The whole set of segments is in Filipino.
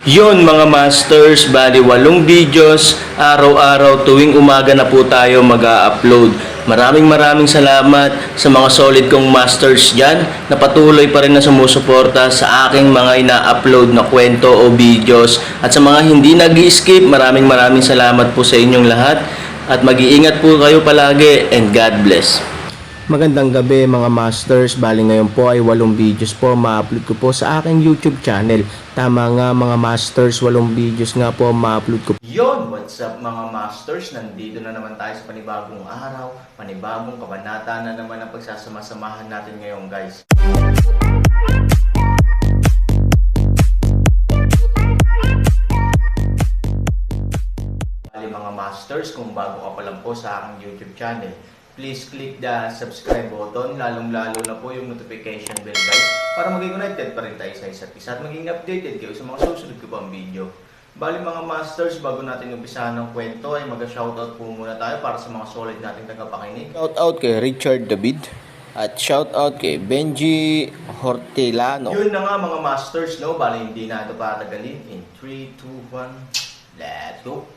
Yon mga masters, bali 8 videos, araw-araw tuwing umaga na po tayo mag-a-upload. Maraming salamat sa mga solid kong masters dyan na patuloy pa rin na sumusuporta sa aking mga ina-upload na kwento o videos. At sa mga hindi nag-skip, maraming salamat po sa inyong lahat. At mag-iingat po kayo palagi and God bless. Magandang gabi mga masters, bali ngayon po ay 8 videos po ma-upload ko po sa aking YouTube channel. Tama nga mga masters, 8 videos nga po ma-upload ko. Yon, what's up mga masters? Nandito na naman tayo sa panibagong araw, panibagong kabanata na naman ang pagsasama-samahan natin ngayon guys. Bali mga masters, kung bago ka pa lang po sa aking YouTube channel, please click the subscribe button, lalong-lalo na po yung notification bell guys, para maging connected pa rin tayo sa isa't isa at maging updated kayo sa mga susunod ko pang video. Bali mga masters, bago natin umpisahan ng kwento ay mag-shoutout po muna tayo para sa mga solid nating tagapakinig. Shoutout kay Richard David at shoutout kay Benji Hortelano. Yun na nga mga masters, no? Bali hindi na ito patagalin. In 3, 2, 1, let's go!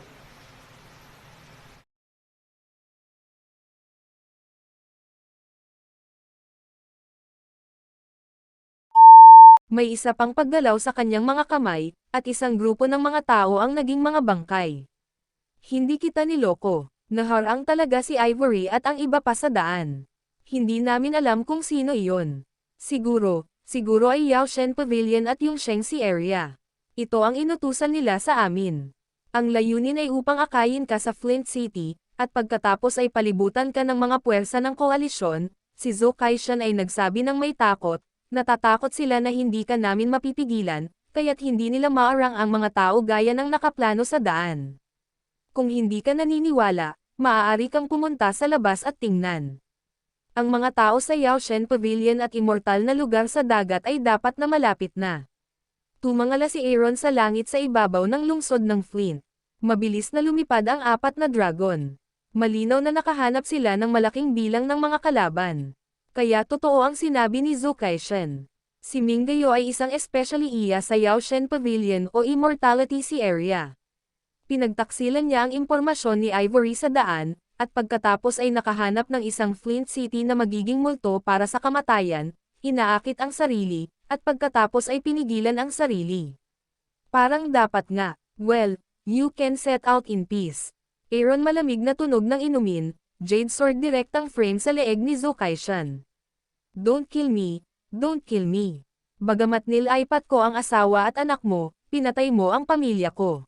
May isa pang paggalaw sa kanyang mga kamay, at isang grupo ng mga tao ang naging mga bangkay. Hindi kita niloko, naharang talaga si Ivory at ang iba pa sa daan. Hindi namin alam kung sino iyon. Siguro ay Yao Shen Pavilion at yung Shengsi area. Ito ang inutusan nila sa amin. Ang layunin ay upang akayin ka sa Flint City, at pagkatapos ay palibutan ka ng mga puwersa ng koalisyon. Si Zhou Kaishan ay nagsabi ng may takot. Natatakot sila na hindi ka namin mapipigilan, kaya't hindi nila maarang ang mga tao gaya ng nakaplano sa daan. Kung hindi ka naniniwala, maaari kang pumunta sa labas at tingnan. Ang mga tao sa Yao Shen Pavilion at immortal na lugar sa dagat ay dapat na malapit na. Tumangala si Aaron sa langit sa ibabaw ng lungsod ng Flint. Mabilis na lumipad ang 4 na dragon. Malinaw na nakahanap sila ng malaking bilang ng mga kalaban. Kaya totoo ang sinabi ni Zhou Kaishan. Si Ming Gayo ay isang especially iya sa Yao Shen Pavilion o Immortality Sea area. Pinagtaksilan niya ang impormasyon ni Ivory sa daan, at pagkatapos ay nakahanap ng isang Flint City na magiging multo para sa kamatayan, inaakit ang sarili, at pagkatapos ay pinigilan ang sarili. Parang dapat nga, well, you can set out in peace. Aaron malamig na tunog ng inumin, Jade Sword direktang frame sa leeg ni Zhou Kaishan. Don't kill me, don't kill me. Bagamat nilipat ko ang asawa at anak mo, pinatay mo ang pamilya ko.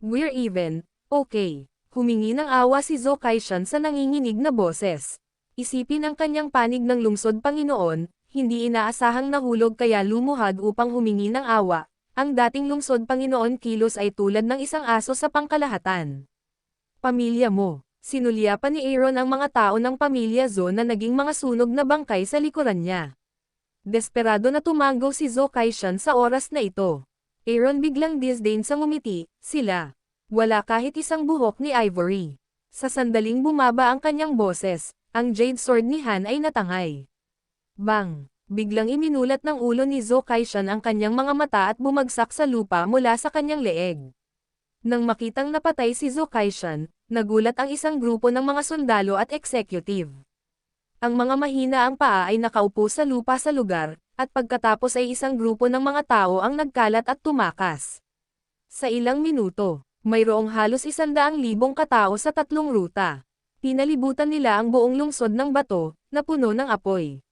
We're even, okay. Humingi ng awa si Zhou Kaishan sa nanginginig na boses. Isipin ang kanyang panig ng lungsod Panginoon, hindi inaasahang nahulog kaya lumuhad upang humingi ng awa. Ang dating lungsod Panginoon kilos ay tulad ng isang aso sa pangkalahatan. Pamilya mo. Sinulyapan ni Aaron ang mga tao ng pamilya Zhou na naging mga sunog na bangkay sa likuran niya. Desperado na tumango si Zhou Kaishan sa oras na ito. Aaron biglang disdain sa ngumiti, sila. Wala kahit isang buhok ni Ivory. Sa sandaling bumaba ang kanyang boses, ang Jade Sword ni Han ay natangay. Bang! Biglang iminulat ng ulo ni Zhou Kaishan ang kanyang mga mata at bumagsak sa lupa mula sa kanyang leeg. Nang makitang napatay si Zhou Kaishan, nagulat ang isang grupo ng mga sundalo at executive. Ang mga mahina ang paa ay nakaupo sa lupa sa lugar, at pagkatapos ay isang grupo ng mga tao ang nagkalat at tumakas. Sa ilang minuto, mayroong halos 100,000 katao sa 3 ruta. Pinalibutan nila ang buong lungsod ng bato, na puno ng apoy.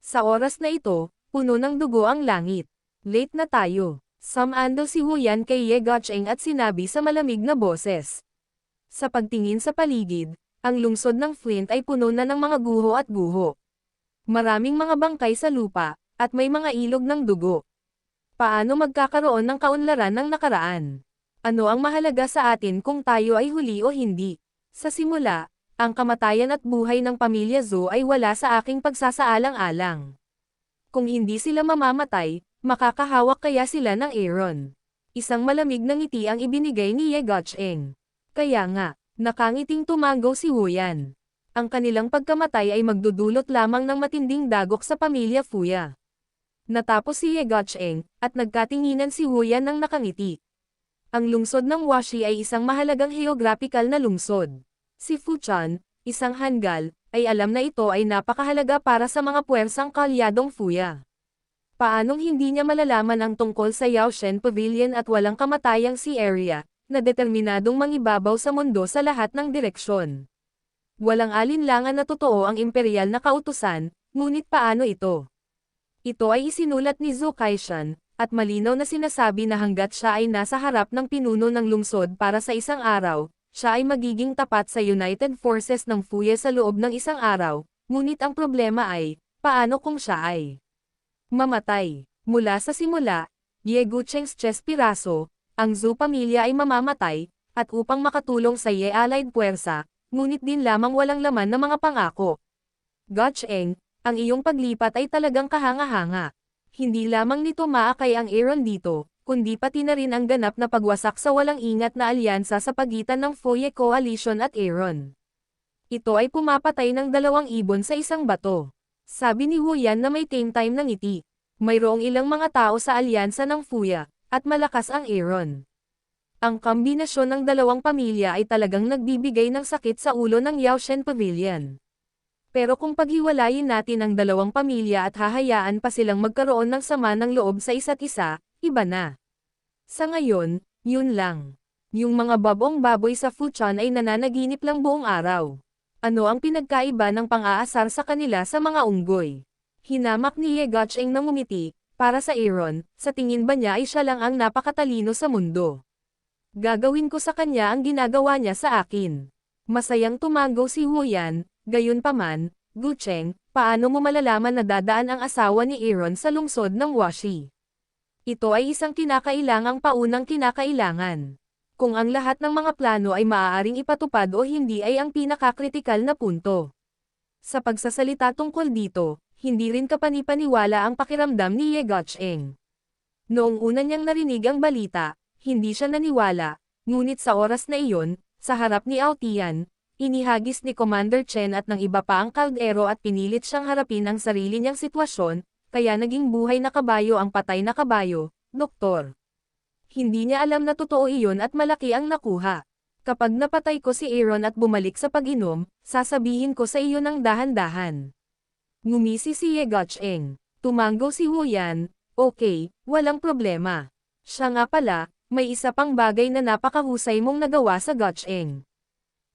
Sa oras na ito, puno ng dugo ang langit. Late na tayo. Sumando si Wu Yan kay Ye Guocheng at sinabi sa malamig na boses. Sa pagtingin sa paligid, ang lungsod ng Flint ay puno na ng mga guho at guho. Maraming mga bangkay sa lupa, at may mga ilog ng dugo. Paano magkakaroon ng kaunlaran ng nakaraan? Ano ang mahalaga sa atin kung tayo ay huli o hindi? Sa simula, ang kamatayan at buhay ng pamilya Zhou ay wala sa aking pagsasaalang-alang. Kung hindi sila mamamatay, makakahawak kaya sila ng Aaron. Isang malamig na ngiti ang ibinigay ni Ye Guocheng. Kaya nga, nakangiting tumango si Wu Yan. Ang kanilang pagkamatay ay magdudulot lamang ng matinding dagok sa pamilya Fuya. Natapos si Ye Guocheng, at nagkatinginan si Huyan ng nakangiti. Ang lungsod ng Washi ay isang mahalagang geographical na lungsod. Si Fuchan, isang Hangul, ay alam na ito ay napakahalaga para sa mga puwersang kalyadong Fuya. Paanong hindi niya malalaman ang tungkol sa Yaoshen Pavilion at walang kamatayang sea area, na determinadong mangibabaw sa mundo sa lahat ng direksyon? Walang alinlangan na totoo ang imperial na kautusan, ngunit paano ito? Ito ay isinulat ni Zhou Kaishan, at malinaw na sinasabi na hanggat siya ay nasa harap ng pinuno ng lungsod para sa isang araw, siya ay magiging tapat sa United Forces ng Fuya sa loob ng isang araw, ngunit ang problema ay, paano kung siya ay mamatay? Mula sa simula, Ye Guocheng's chess piraso, ang Zhou pamilya ay mamamatay, at upang makatulong sa Ye Allied Puwersa, ngunit din lamang walang laman na mga pangako. Guocheng, ang iyong paglipat ay talagang kahanga-hanga. Hindi lamang nito maakay ang Aaron dito, kundi pati na rin ang ganap na pagwasak sa walang ingat na alyansa sa pagitan ng Fuye Coalition at Aaron. Ito ay pumapatay ng dalawang ibon sa isang bato. Sabi ni Huyan na may time ng ngiti. Mayroong ilang mga tao sa alyansa ng Fuya, at malakas ang Aaron. Ang kombinasyon ng dalawang pamilya ay talagang nagbibigay ng sakit sa ulo ng Yaoshen Pavilion. Pero kung paghiwalayin natin ang dalawang pamilya at hahayaan pa silang magkaroon ng sama ng loob sa isa't isa, iba na. Sa ngayon, yun lang. Yung mga babong baboy sa Fuchan ay nananaginip lang buong araw. Ano ang pinagkaiba ng pang-aasar sa kanila sa mga unggoy? Hinamak ni Ye Guocheng ng ngumiti, para sa Aaron, sa tingin ba niya ay siya lang ang napakatalino sa mundo? Gagawin ko sa kanya ang ginagawa niya sa akin. Masayang tumango si Huyan, gayunpaman, Guocheng, paano mo malalaman na dadaan ang asawa ni Aaron sa lungsod ng Washi? Ito ay isang kinakailangang paunang kinakailangan. Kung ang lahat ng mga plano ay maaaring ipatupad o hindi ay ang pinakakritikal na punto. Sa pagsasalita tungkol dito, hindi rin kapanipaniwala ang pakiramdam ni Ye Guocheng. Noong una niyang narinig ang balita, hindi siya naniwala, ngunit sa oras na iyon, sa harap ni Aotian, inihagis ni Commander Chen at ng iba pa ang kaldero at pinilit siyang harapin ang sarili niyang sitwasyon, kaya naging buhay na kabayo ang patay na kabayo, Doktor. Hindi niya alam na totoo iyon at malaki ang nakuha. Kapag napatay ko si Aaron at bumalik sa pag-inom, sasabihin ko sa iyo ng dahan-dahan. Ngumisi si Ye Guocheng. Tumango si Huyan, okay, walang problema. Siya nga pala, may isa pang bagay na napakahusay mong nagawa sa Guocheng.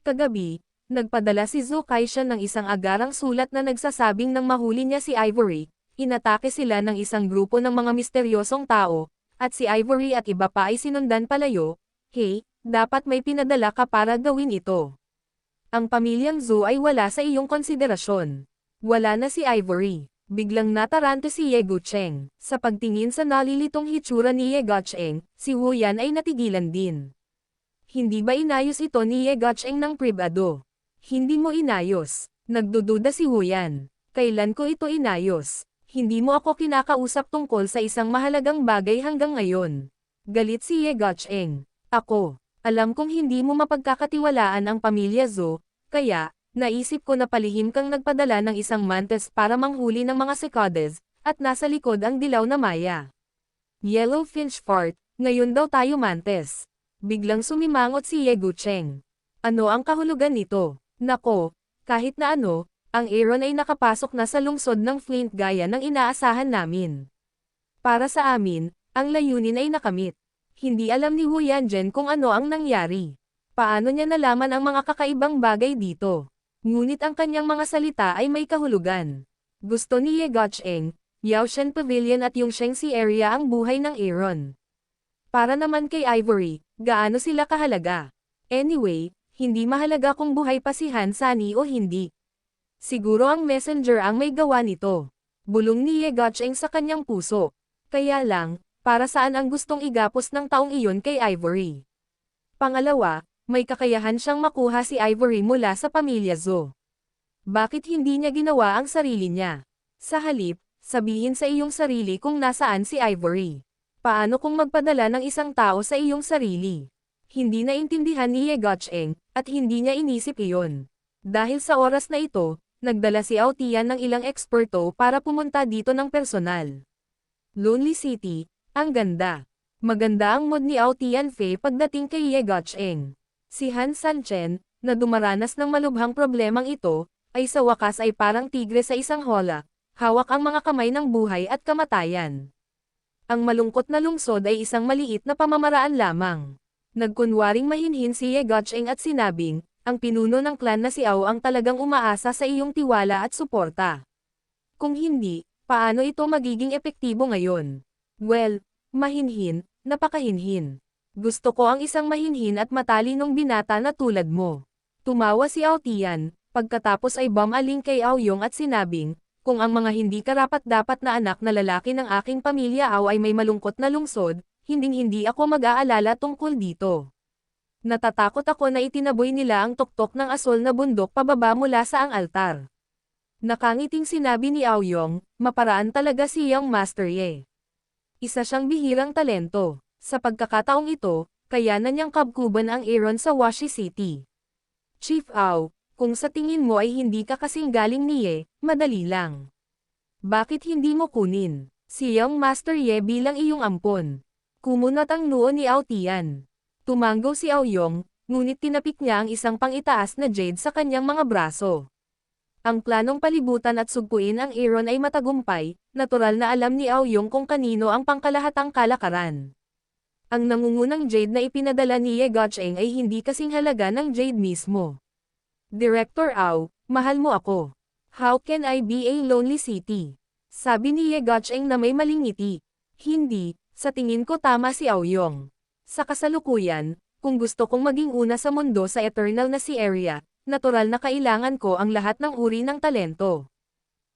Kagabi, nagpadala si Zhou Kaishan ng isang agarang sulat na nagsasabing nang mahuli niya si Ivory, inatake sila ng isang grupo ng mga misteryosong tao, at si Ivory at iba pa ay sinundan palayo. Hey, dapat may pinadala ka para gawin ito. Ang pamilyang Zhou ay wala sa iyong konsiderasyon. Wala na si Ivory. Biglang natarante si Ye Guocheng. Sa pagtingin sa nalilitong hitsura ni Ye Guocheng, si Huyan ay natigilan din. Hindi ba inayos ito ni Ye Guocheng ng pribado? Hindi mo inayos. Nagdududa si Huyan. Kailan ko ito inayos? Hindi mo ako kinakausap tungkol sa isang mahalagang bagay hanggang ngayon. Galit si Ye Guocheng. Ako, alam kong hindi mo mapagkakatiwalaan ang pamilya Zhou, kaya, naisip ko na palihim kang nagpadala ng isang mantis para manghuli ng mga cicadas, at nasa likod ang dilaw na maya. Yellow finch fart, ngayon daw tayo mantis. Biglang sumimangot si Ye Guocheng. Ano ang kahulugan nito? Nako, kahit na ano, ang Aaron ay nakapasok na sa lungsod ng Flint gaya ng inaasahan namin. Para sa amin, ang layunin ay nakamit. Hindi alam ni Huyan Zhen kung ano ang nangyari. Paano niya nalaman ang mga kakaibang bagay dito? Ngunit ang kanyang mga salita ay may kahulugan. Gusto ni Ye Guocheng, Yaoshen Pavilion at yung Shengxi area ang buhay ng Aaron. Para naman kay Ivory, gaano sila kahalaga? Anyway, hindi mahalaga kung buhay pa si Han Sani o hindi. Siguro ang messenger ang may gawa nito. Bulong ni Ye Guocheng sa kanyang puso. Kaya lang, para saan ang gustong igapos ng taong iyon kay Ivory? Pangalawa, may kakayahan siyang makuha si Ivory mula sa pamilya Zhou. Bakit hindi niya ginawa ang sarili niya? Sa halip, sabihin sa iyong sarili kung nasaan si Ivory. Paano kung magpadala ng isang tao sa iyong sarili? Hindi naintindihan ni Ye Guocheng, at hindi niya inisip iyon. Dahil sa oras na ito, nagdala si Aotian ng ilang eksperto para pumunta dito ng personal. Lonely City, ang ganda. Maganda ang mood ni Ao Tianfei pagdating kay Ye Guocheng. Si Han Sanchen, na dumaranas ng malubhang problemang ito, ay sa wakas ay parang tigre sa isang hola, hawak ang mga kamay ng buhay at kamatayan. Ang malungkot na lungsod ay isang maliit na pamamaraan lamang. Nagkunwaring mahinhin si Ye Guocheng at sinabing, ang pinuno ng clan na si Ao ang talagang umaasa sa iyong tiwala at suporta. Kung hindi, paano ito magiging epektibo ngayon? Well, mahinhin, napakahinhin. Gusto ko ang isang mahinhin at matalinong binata na tulad mo. Tumawa si Ao Tian, pagkatapos ay bumaling kay Ao Yong at sinabing, kung ang mga hindi karapat-dapat na anak na lalaki ng aking pamilya Ao ay may malungkot na lungsod, hinding-hindi ako mag-aalala tungkol dito. Natatakot ako na itinaboy nila ang tuktok ng asol na bundok pababa mula sa ang altar. Nakangiting sinabi ni Ao Yong, maparaan talaga si Young Master Ye. Isa siyang bihirang talento. Sa pagkakataong ito, kaya na niyang kabkuban ang Aaron sa Washi City. Chief Ao, kung sa tingin mo ay hindi ka kasing galing ni Ye, madali lang. Bakit hindi mo kunin si Young Master Ye bilang iyong ampon? Kumunat ang noo ni Ao Tian. Tumanggo si Ao Yong, ngunit tinapik niya ang isang pang-itaas na jade sa kanyang mga braso. Ang planong palibutan at sugpuin ang Aaron ay matagumpay, natural na alam ni Ao Yong kung kanino ang pangkalahatang kalakaran. Ang nangungunang jade na ipinadala ni Ye Guocheng ay hindi kasing halaga ng jade mismo. Director Ao, mahal mo ako. How can I be a lonely city? Sabi ni Ye Guocheng na may maling ngiti. Hindi, sa tingin ko tama si Ao Yong. Sa kasalukuyan, kung gusto kong maging una sa mundo sa eternal na si area, natural na kailangan ko ang lahat ng uri ng talento.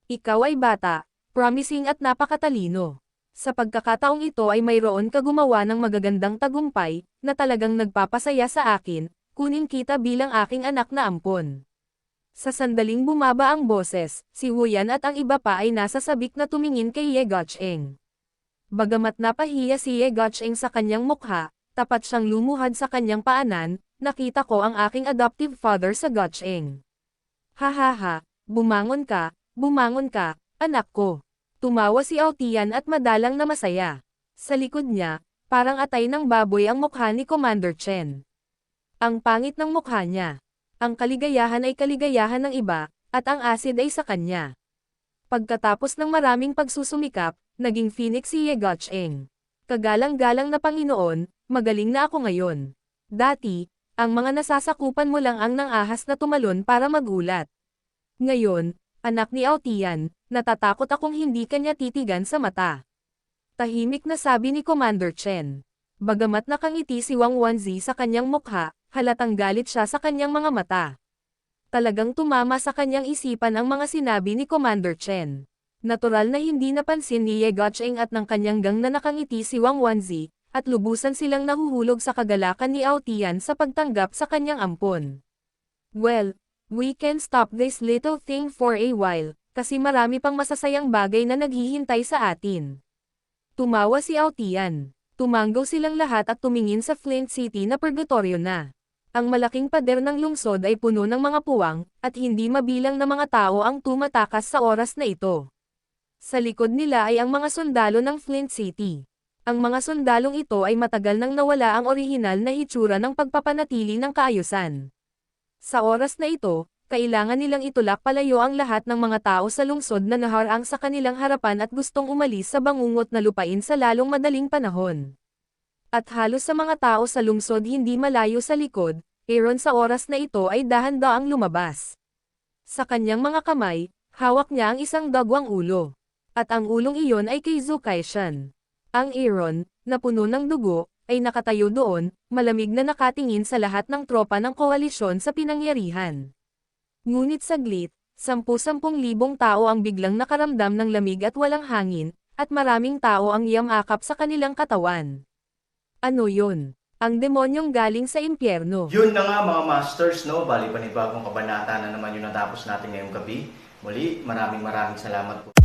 Ikaw ay bata, promising at napakatalino. Sa pagkakataong ito ay mayroon ka gumawa ng magagandang tagumpay, na talagang nagpapasaya sa akin, kunin kita bilang aking anak na ampon. Sa sandaling bumaba ang boses, si Wu Yan at ang iba pa ay nasa sabik na tumingin kay Ye Guocheng. Bagamat napahiya si Ye Guocheng sa kanyang mukha, tapat siyang lumuhad sa kanyang paanan, nakita ko ang aking adoptive father sa Guocheng. Hahaha, bumangon ka, anak ko. Tumawa si Ao Tian at madalang na masaya. Sa likod niya, parang atay ng baboy ang mukha ni Commander Chen. Ang pangit ng mukha niya. Ang kaligayahan ay kaligayahan ng iba, at ang acid ay sa kanya. Pagkatapos ng maraming pagsusumikap, naging phoenix si Ye Guocheng. Kagalang-galang na Panginoon, magaling na ako ngayon. Dati, ang mga nasasakupan mo lang ang nangahas na tumalon para magulat. Ngayon, anak ni Ao Tian, natatakot akong hindi kanya titigan sa mata. Tahimik na sabi ni Commander Chen. Bagamat nakangiti si Wang Wanzi sa kanyang mukha, halatang galit siya sa kanyang mga mata. Talagang tumama sa kanyang isipan ang mga sinabi ni Commander Chen. Natural na hindi napansin ni Ye Guocheng at ng kanyang gang na nakangiti si Wang Wanzi, at lubusan silang nahuhulog sa kagalakan ni Ao Tian sa pagtanggap sa kanyang ampon. Well, we can stop this little thing for a while, kasi marami pang masasayang bagay na naghihintay sa atin. Tumawa si Ao Tian. Tumanggo silang lahat at tumingin sa Flint City na purgatorio na. Ang malaking pader ng lungsod ay puno ng mga puwang, at hindi mabilang na mga tao ang tumatakas sa oras na ito. Sa likod nila ay ang mga sundalo ng Flint City. Ang mga sundalong ito ay matagal nang nawala ang orihinal na hitsura ng pagpapanatili ng kaayusan. Sa oras na ito, kailangan nilang itulak palayo ang lahat ng mga tao sa lungsod na naharang sa kanilang harapan at gustong umalis sa bangungot na lupain sa lalong madaling panahon. At halos sa mga tao sa lungsod hindi malayo sa likod, Aaron sa oras na ito ay dahan-daang lumabas. Sa kanyang mga kamay, hawak niya ang isang dagwang ulo. At ang ulong iyon ay kay Zhu Kaishan. Ang Aaron, na puno ng dugo, ay nakatayo doon, malamig na nakatingin sa lahat ng tropa ng koalisyon sa pinangyarihan. Ngunit saglit, 10,000 tao ang biglang nakaramdam ng lamig at walang hangin, at maraming tao ang yamakap sa kanilang katawan. Ano yun? Ang demonyong galing sa impyerno. Yun na nga mga masters, no? Bali panibagong kabanata na naman yung natapos natin ngayong gabi. Muli, maraming salamat po.